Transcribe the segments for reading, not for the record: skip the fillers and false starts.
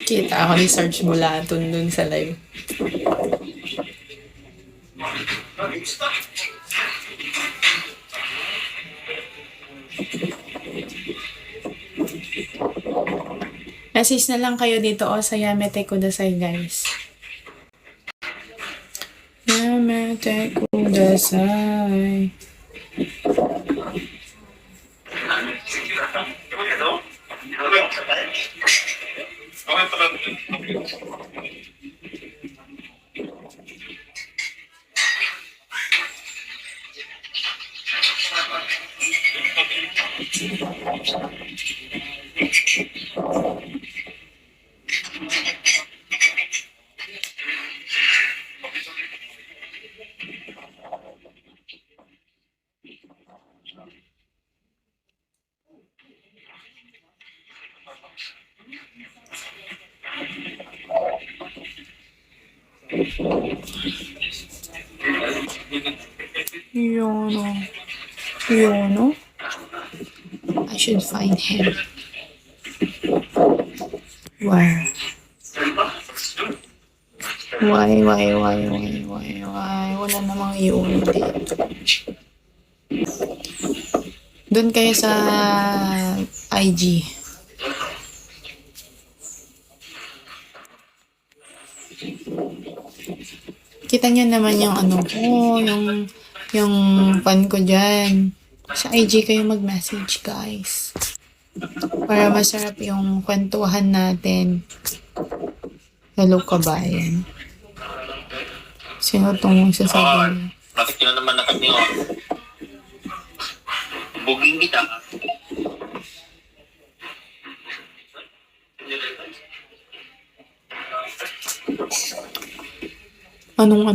Kita ako ni Sarge Bulaton dun sa live. Message na lang kayo dito o sa Yamete Kudasai, guys. Yamete Kudasai. Yono. Yono? I should find him. Where? Why? Wala namang Yono dito. Doon kayo sa IG. Kita niyo naman yung ano ko, yung fan ko dyan. Sa IG kayo mag-message, guys. Para masarap yung kwentuhan natin. Hello, kabayan. Sino itong sasabihin? Bakit yun naman nakap niyo? Buging kita. Anong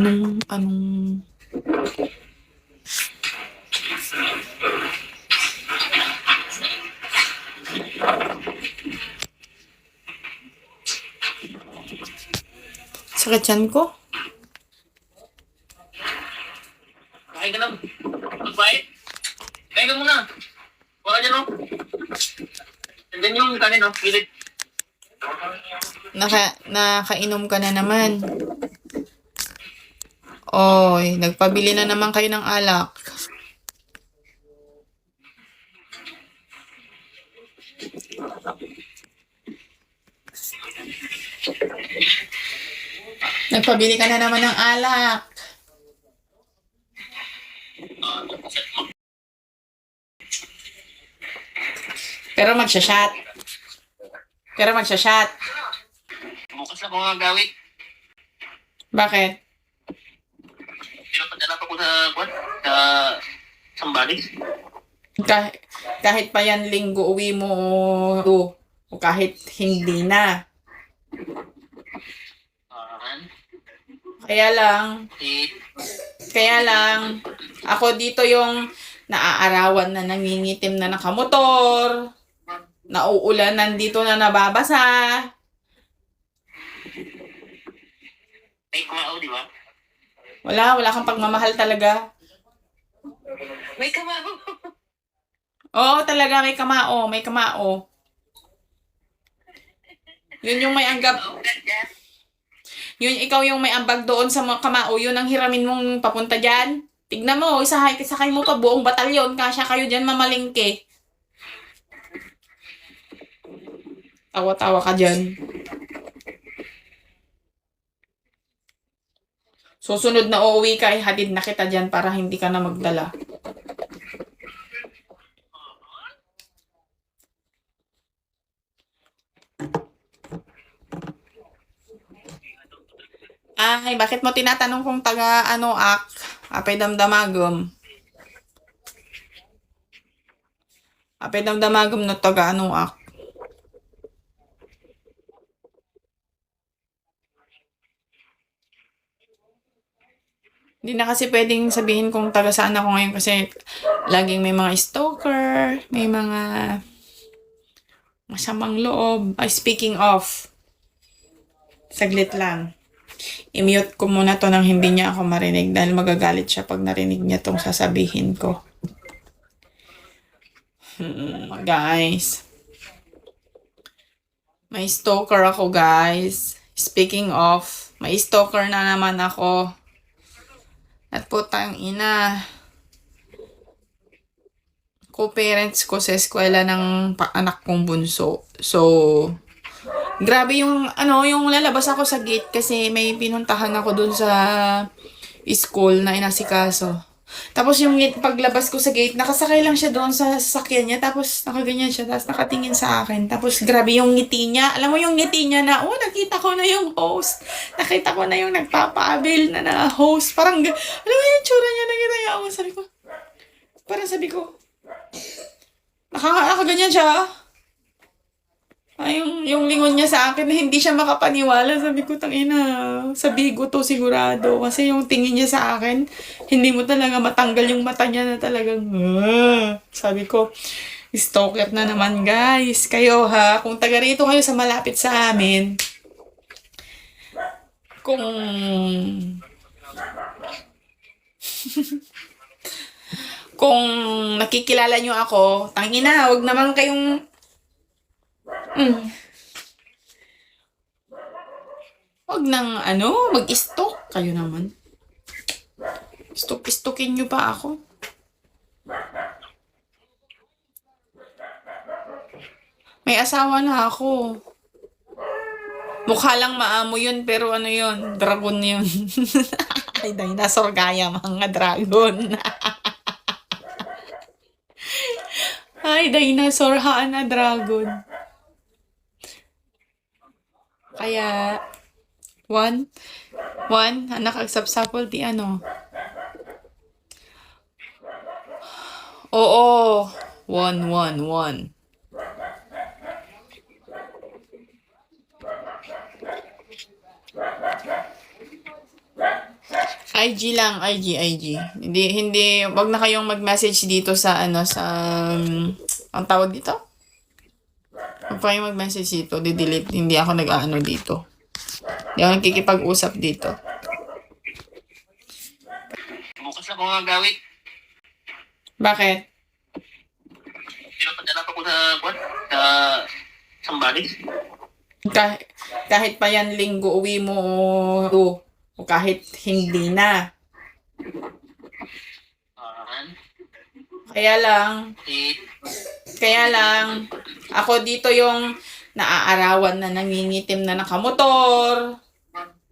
sakit tiyan ko? Kain ka na. Magbayad. Kain ka muna. Baka dyan o. Nandiyan yung kanin o. Pilit. Nakainom ka na naman. Oy, nagpabili na naman kayo ng alak. Nagpabili ka na naman ng alak. Pero magsha-shot. Bukas na kung ang gawin. Bakit? Pinapadala pa ko sa kwan. Sa Sambales. Kahit pa yan linggo uwi mo o kahit hindi na. Kaya lang, ako dito yung naaarawan na nangingitim na nakamotor, nauulanan dito na nababasa. Ay, kumao, di ba? Wala kang pagmamahal talaga. May kumao. Oo, talaga may kamao. Yun yung may anggap. Yun, ikaw yung may ambag doon sa mga kamao, yun ang hiramin mong papunta dyan. Tignan mo, isakay mo pa buong batalyon, kasya kayo dyan mamalingke. Tawa-tawa ka dyan. Susunod na uuwi ka, hatid na kita dyan para hindi ka na magdala. Ay, bakit mo tinatanong kung taga Apay Damdamagom? Apay Damdamagom no taga ak? Hindi na kasi pwedeng sabihin kung taga saan ako ngayon kasi laging may mga stalker, may mga masamang loob. Ay, speaking of, saglit lang. I-mute ko muna to nang hindi niya ako marinig dahil magagalit siya pag narinig niya tong sasabihin ko. Guys. May stalker ako, guys. Speaking of, may stalker na naman ako. At putang ina. Co-parents ko sa eskwela ng anak kong bunso. So, grabe yung, yung lalabas ako sa gate kasi may pinuntahan ako dun sa school na inasikaso. Tapos yung paglabas ko sa gate, nakasakay lang siya doon sa sasakyan niya. Tapos nakaganyan siya, tapos nakatingin sa akin. Tapos grabe yung ngiti niya. Alam mo yung ngiti niya na, nakita ko na yung host. Nakita ko na yung nagpapaabil na host. Parang, alam mo yung tsura niya, nakita ako. Sabi ko, nakaganyan siya. Yung lingon niya sa akin na hindi siya makapaniwala. Sabi ko, tangina, sabi ko to sigurado. Kasi yung tingin niya sa akin, hindi mo talaga matanggal yung mata niya na talagang, sabi ko, stalker na naman, guys. Kayo ha, kung taga rito kayo sa malapit sa amin, kung kung nakikilala nyo ako, tangina, wag naman kayong wag nang mag-stalk kayo naman. Stalkin nyo pa ako. May asawa na ako. Mukha lang maamo yun, pero yun, dragon yun. Ay, dinosaur gaya mga dragon. Ay, dinosaur na dragon. Kaya, anak agsapsapol di Oo, one. IG lang, IG. Hindi, wag na kayong mag-message dito sa ang tawag dito? Huwag kayong mag-message dito, di-delete. Hindi ako dito. Hindi ako nakikipag-usap dito. Bukas ako nga gawin. Bakit? Pinapadala pa ko sa Sambales. Kahit pa yan linggo uwi mo o kahit hindi na. Kaya lang, ako dito yung naaarawan na nangingitim na nakamotor,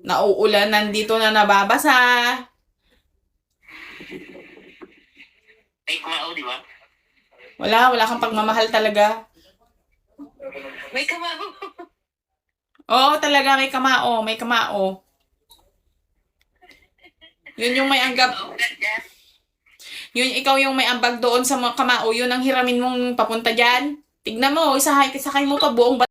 nauulanan dito na nababasa. Ay, kumao, di ba? Wala kang pagmamahal talaga. May kamao. Oo, talaga may kamao. Yun yung may anggap. Yun, ikaw yung may ambag doon sa mga kamao. Yun ang hiramin mong papunta dyan. Tignan mo, isakay mo pa buong